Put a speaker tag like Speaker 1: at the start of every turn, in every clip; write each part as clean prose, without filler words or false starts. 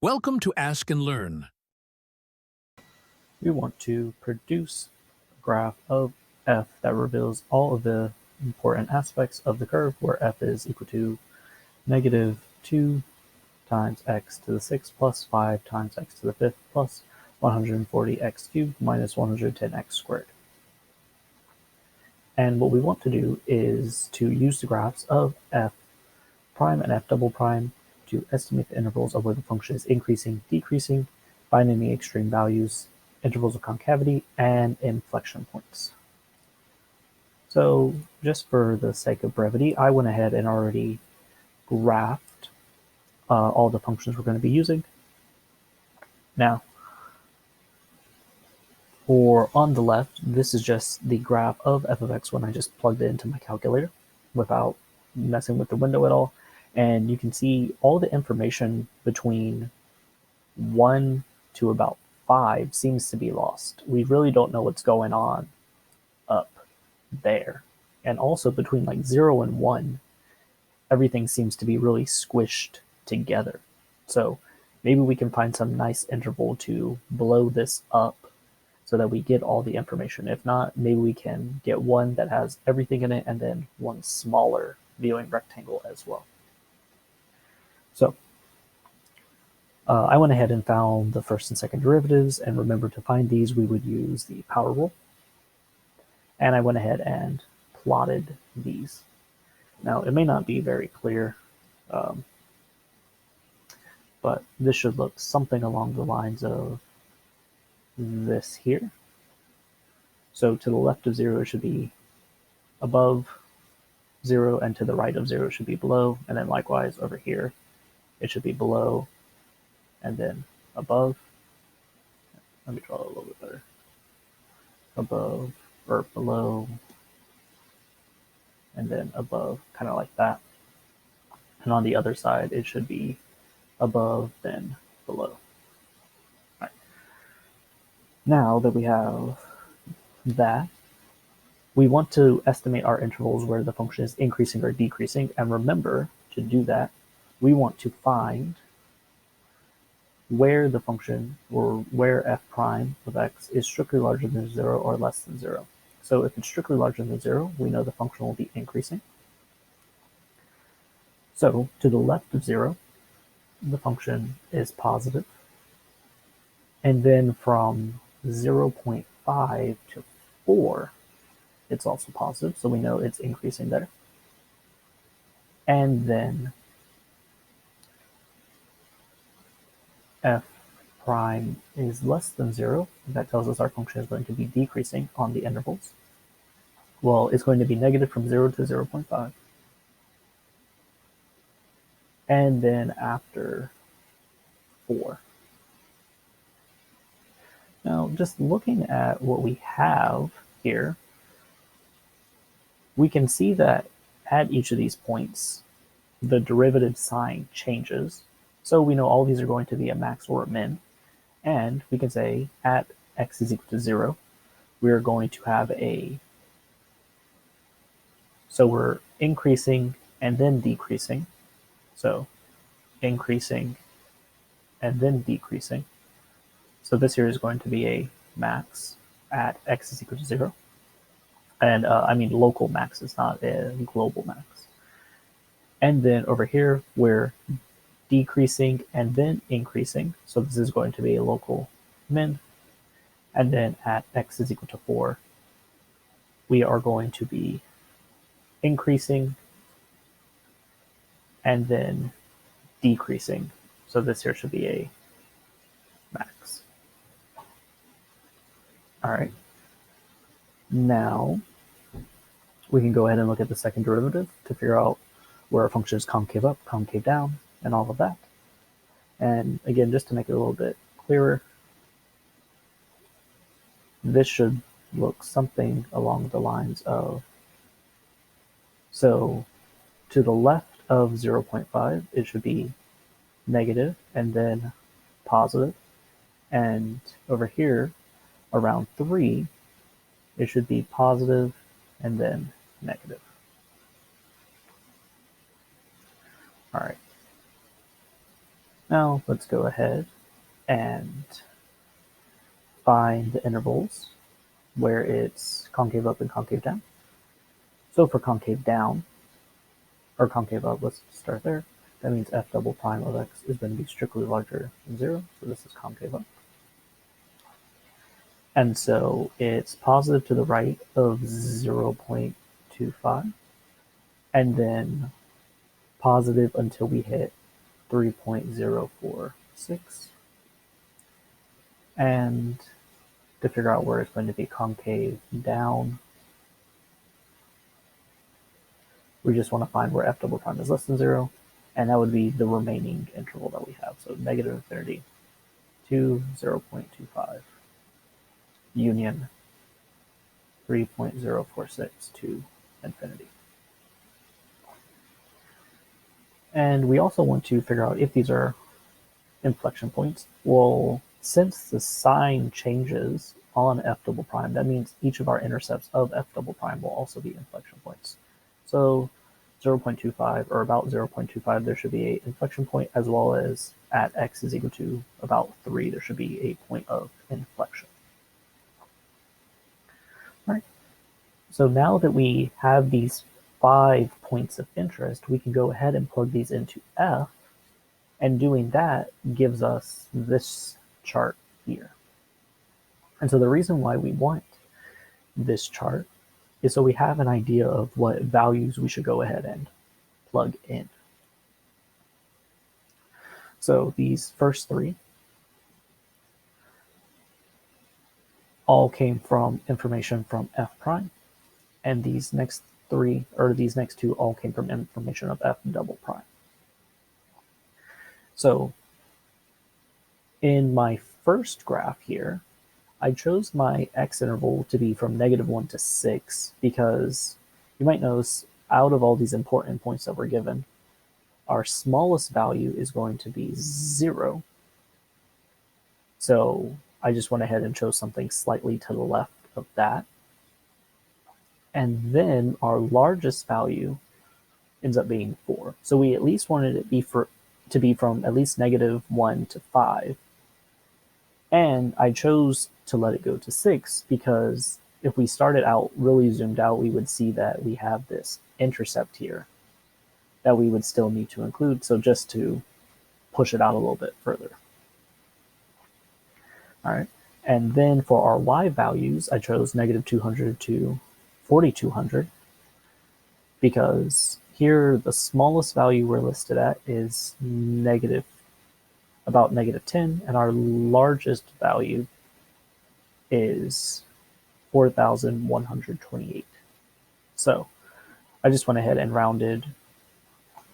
Speaker 1: Welcome to Ask and Learn.
Speaker 2: We want to produce a graph of f that reveals all of the important aspects of the curve, where f is equal to negative 2 times x to the 6th plus 5 times x to the 5th plus 140x cubed minus 110x squared. And what we want to do is to use the graphs of f prime and f double prime to estimate the intervals of where the function is increasing, decreasing, finding the extreme values, intervals of concavity, and inflection points. So just for the sake of brevity, I went ahead and already graphed all the functions we're going to be using. Now, for on the left, this is just the graph of f of x when I just plugged it into my calculator without messing with the window at all. And you can see all the information between 1 to about 5 seems to be lost. We really don't know what's going on up there. And also between like 0 and 1, everything seems to be really squished together. So maybe we can find some nice interval to blow this up so that we get all the information. If not, maybe we can get one that has everything in it and then one smaller viewing rectangle as well. So I went ahead and found the first and second derivatives, and remember, to find these we would use the power rule. And I went ahead and plotted these. Now, it may not be very clear, but this should look something along the lines of this here. So to the left of 0 it should be above 0, and to the right of 0 should be below, and then likewise over here it should be below and then above. Let me draw it a little bit better. Above or below and then above, kind of like that. And on the other side it should be above then below. All right. Now that we have that, we want to estimate our intervals where the function is increasing or decreasing. And remember, to do that, we want to find where the function, or where f prime of x is strictly larger than 0 or less than 0. So if it's strictly larger than 0, we know the function will be increasing. So to the left of 0, the function is positive. And then from 0.5 to 4, it's also positive, so we know it's increasing there. And then f prime is less than 0. That tells us our function is going to be decreasing on the intervals. Well, it's going to be negative from 0 to 0.5. And then after 4. Now, just looking at what we have here, we can see that at each of these points, the derivative sign changes. So we know all these are going to be a max or a min. And we can say at x is equal to 0, we're going to have so we're increasing and then decreasing. So increasing and then decreasing. So this here is going to be a max at x is equal to 0. And I mean local max, it's not a global max. And then over here, we're decreasing and then increasing. So this is going to be a local min. And then at x is equal to 4, we are going to be increasing and then decreasing. So this here should be a max. All right. Now we can go ahead and look at the second derivative to figure out where our function is concave up, concave down, and all of that. And again, just to make it a little bit clearer, this should look something along the lines of, so to the left of 0.5, it should be negative and then positive. And over here, around 3, it should be positive and then negative. All right. Now let's go ahead and find the intervals where it's concave up and concave down. So for concave down, or concave up, let's start there. That means f double prime of x is going to be strictly larger than 0, so this is concave up. And so it's positive to the right of 0.25, and then positive until we hit 3.046. And to figure out where it's going to be concave down, we just want to find where f double prime is less than 0, and that would be the remaining interval that we have. So negative infinity to 0.25 union 3.046 to infinity. And we also want to figure out if these are inflection points. Well, since the sign changes on f double prime, that means each of our intercepts of f double prime will also be inflection points. So 0.25 or about 0.25, there should be an inflection point, as well as at x is equal to about 3, there should be a point of inflection. All right. So now that we have these 5 points of interest, we can go ahead and plug these into f, and doing that gives us this chart here. And so the reason why we want this chart is so we have an idea of what values we should go ahead and plug in. So these first 3 all came from information from f prime, and these next 3, or these next 2, all came from information of f double prime. So in my first graph here, I chose my x interval to be from -1 to 6 because you might notice out of all these important points that were given, our smallest value is going to be 0. So I just went ahead and chose something slightly to the left of that. And then our largest value ends up being 4. So we at least wanted it to be from at least -1 to 5. And I chose to let it go to 6 because if we started out really zoomed out, we would see that we have this intercept here that we would still need to include. So just to push it out a little bit further. All right. And then for our y values, I chose -200 to 4200 because here the smallest value we're listed at is about -10, and our largest value is 4,128. So I just went ahead and rounded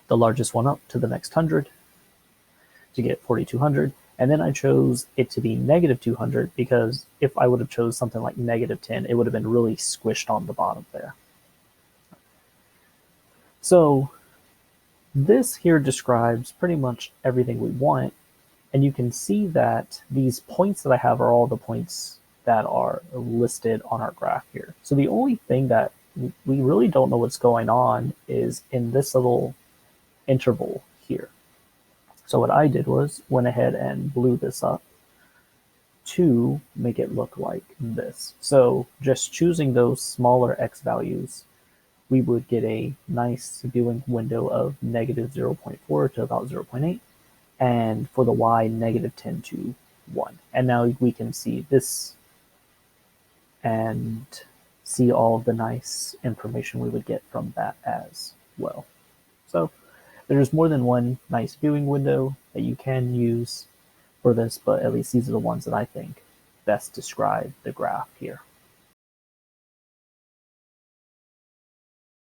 Speaker 2: the largest one up to the next 100 to get 4,200. And then I chose it to be -200 because if I would have chose something like -10, it would have been really squished on the bottom there. So this here describes pretty much everything we want. And you can see that these points that I have are all the points that are listed on our graph here. So the only thing that we really don't know what's going on is in this little interval here. So what I did was went ahead and blew this up to make it look like this. So just choosing those smaller x values, we would get a nice viewing window of -0.4 to about 0.8. And for the y, -10 to 1. And now we can see this and see all of the nice information we would get from that as well. So there's more than one nice viewing window that you can use for this, but at least these are the ones that I think best describe the graph here.